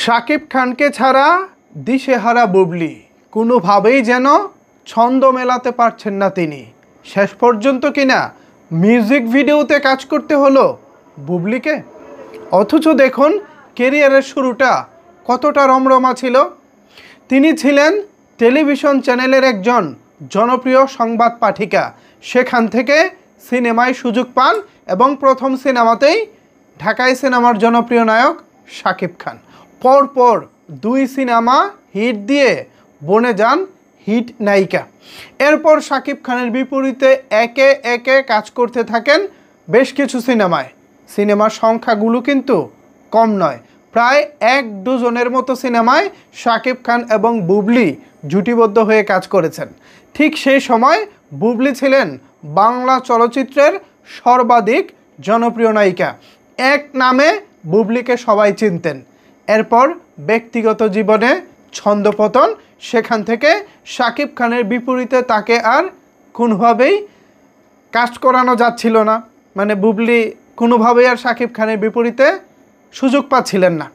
শাকিব খানকে ছাড়া দিশেহারা বুবলি, কোনোভাবেই যেন ছন্দ মেলাতে পারছেন না তিনি। শেষ পর্যন্ত কিনা মিউজিক ভিডিওতে কাজ করতে হলো বুবলিকে। অথচ দেখুন কেরিয়ারের শুরুটা কতটা রমরমা ছিল। তিনি ছিলেন টেলিভিশন চ্যানেলের একজন জনপ্রিয় সংবাদ পাঠিকা। সেখান থেকে সিনেমায় সুযোগ পান এবং প্রথম সিনেমাতেই ঢাকাই সিনেমার জনপ্রিয় নায়ক শাকিব খান। পরপর 2 সিনেমা হিট দিয়ে বনে যান হিট নায়িকা। এরপর শাকিব খানের বিপরীতে একে একে কাজ করতে থাকেন বেশ কিছু সিনেমায়। সিনেমার সংখ্যাগুলো কিন্তু কম নয়, প্রায় 1 ডজনের মতো সিনেমায় শাকিব খান এবং বুবলি জুটিবদ্ধ হয়ে কাজ করেছেন। ঠিক সেই সময় বুবলি ছিলেন বাংলা চলচ্চিত্রের সর্বাধিক জনপ্রিয় নায়িকা। এক নামে বুবলিকে সবাই চিনতেন। এরপর ব্যক্তিগত জীবনে ছন্দপতন, সেখান থেকে শাকিব খানের বিপরীতে তাকে আর কোনোভাবেই কাজ করানো যাচ্ছিল না। মানে বুবলি কোনোভাবেই আর শাকিব খানের বিপরীতে সুযোগ পাচ্ছিলেন না।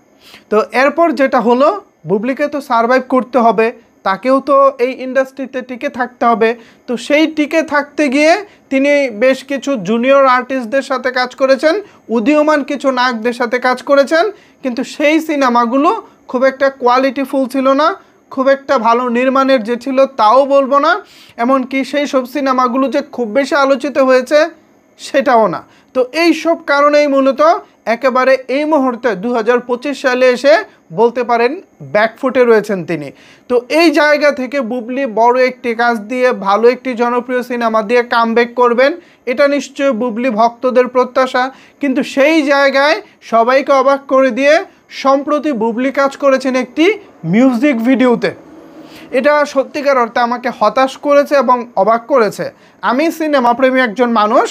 তো এরপর যেটা হলো, বুবলিকে তো সারভাইভ করতে হবে, তাকেও তো এই ইন্ডাস্ট্রিতে টিকে থাকতে হবে। তো সেই টিকে থাকতে গিয়ে তিনি বেশ কিছু জুনিয়র আর্টিস্টদের সাথে কাজ করেছেন, উদীয়মান কিছু নায়কদের সাথে কাজ করেছেন, কিন্তু সেই সিনেমাগুলো খুব একটা কোয়ালিটিফুল ছিল না, খুব একটা ভালো নির্মাণের যে ছিল তাও বলবো না, এমনকি সেই সব সিনেমাগুলো যে খুব বেশি আলোচিত হয়েছে সেটাও না। তো এই সব কারণেই মূলত একেবারে এই মুহূর্তে 2025 সালে এসে বলতে পারেন ব্যাকফুটে রয়েছেন তিনি। তো এই জায়গা থেকে বুবলি বড় একটি কাজ দিয়ে, ভালো একটি জনপ্রিয় সিনেমা দিয়ে কামব্যাক করবেন, এটা নিশ্চয়ই বুবলি ভক্তদের প্রত্যাশা। কিন্তু সেই জায়গায় সবাইকে অবাক করে দিয়ে সম্প্রতি বুবলি কাজ করেছেন একটি মিউজিক ভিডিওতে। এটা সত্যিকার অর্থে আমাকে হতাশ করেছে এবং অবাক করেছে। আমি সিনেমা প্রেমী একজন মানুষ,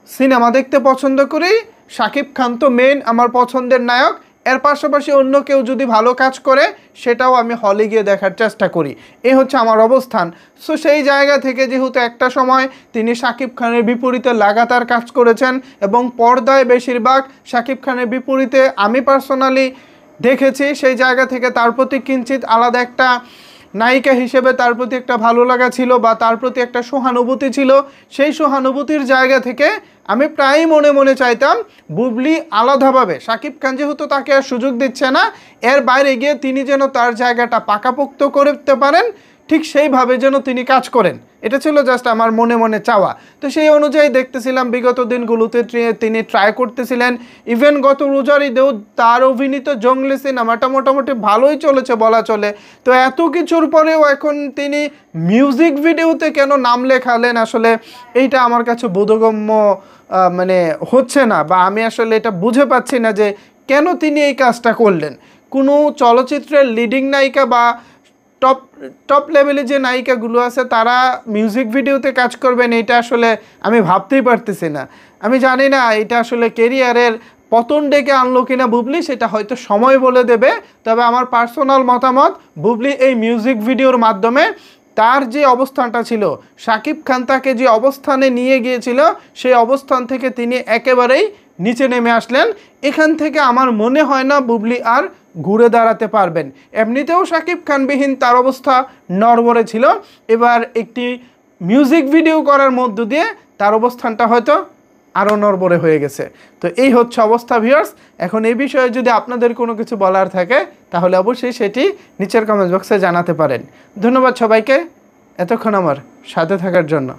সিনেমা দেখতে পছন্দ করি। শাকিব খান তো মেইন আমার পছন্দের নায়ক, এর পাশাপাশি অন্য কেউ যদি ভালো কাজ করে সেটাও আমি হলে গিয়ে দেখার চেষ্টা করি। এই হচ্ছে আমার অবস্থান। সো সেই জায়গা থেকে যেহেতু একটা সময় তিনি শাকিব খানের বিপরীতে লাগাতার কাজ করেছেন এবং পর্দায় বেশিরভাগ শাকিব খানের বিপরীতে আমি পার্সোনালি দেখেছি, সেই জায়গা থেকে তার প্রতি কিঞ্চিত আলাদা একটা নায়িকা হিসেবে তার প্রতি একটা ভালো লাগা ছিল বা তার প্রতি একটা সহানুভূতি ছিল। সেই সহানুভূতির জায়গা থেকে আমি প্রায়ই মনে মনে চাইতাম বুবলি আলাদাভাবে, শাকিব খান যেহেতু তাকে আর সুযোগ দিচ্ছে না, এর বাইরে গিয়ে তিনি যেন তার জায়গাটা পাকাপোক্ত করতে পারেন, ঠিক সেইভাবে যেন তিনি কাজ করেন। এটা ছিল জাস্ট আমার মনে মনে চাওয়া। তো সেই অনুযায়ী দেখতেছিলাম বিগত দিনগুলোতে তিনি ট্রাই করতেছিলেন। ইভেন গত রোজার ঈদেও তার অভিনীত জঙ্গলি সিনেমাটা মোটামুটি ভালোই চলেছে বলা চলে। তো এত কিছুর পরেও এখন তিনি মিউজিক ভিডিওতে কেন নাম লেখালেন, আসলে এইটা আমার কাছে বোধগম্য মানে হচ্ছে না, বা আমি আসলে এটা বুঝে পাচ্ছি না যে কেন তিনি এই কাজটা করলেন। কোনো চলচ্চিত্রের লিডিং নায়িকা বা টপ লেভেলে যে নায়িকাগুলো আছে তারা মিউজিক ভিডিওতে কাজ করবেন, এটা আসলে আমি ভাবতেই পারতেছি না। আমি জানি না এটা আসলে কেরিয়ারের পতন ডেকে আনলো কিনা বুবলি, সেটা হয়তো সময় বলে দেবে। তবে আমার পার্সোনাল মতামত, বুবলি এই মিউজিক ভিডিওর মাধ্যমে তার যে অবস্থানটা ছিল, শাকিব খান তাকে যে অবস্থানে নিয়ে গিয়েছিল, সেই অবস্থান থেকে তিনি একেবারেই নিচে নেমে আসলেন। এখান থেকে আমার মনে হয় না বুবলি আর ঘুরে দাঁড়াতে পারবেন। এমনিতেও শাকিব খানবিহীন তার অবস্থা নড়বড়ে ছিল, এবার একটি মিউজিক ভিডিও করার মধ্য দিয়ে তার অবস্থানটা হয়তো আরও নড়বড়ে হয়ে গেছে। তো এই হচ্ছে অবস্থা ভিউয়ার্স। এখন এই বিষয়ে যদি আপনাদের কোনো কিছু বলার থাকে তাহলে অবশ্যই সেটি নিচের কমেন্ট বক্সে জানাতে পারেন। ধন্যবাদ সবাইকে এতক্ষণ আমার সাথে থাকার জন্য।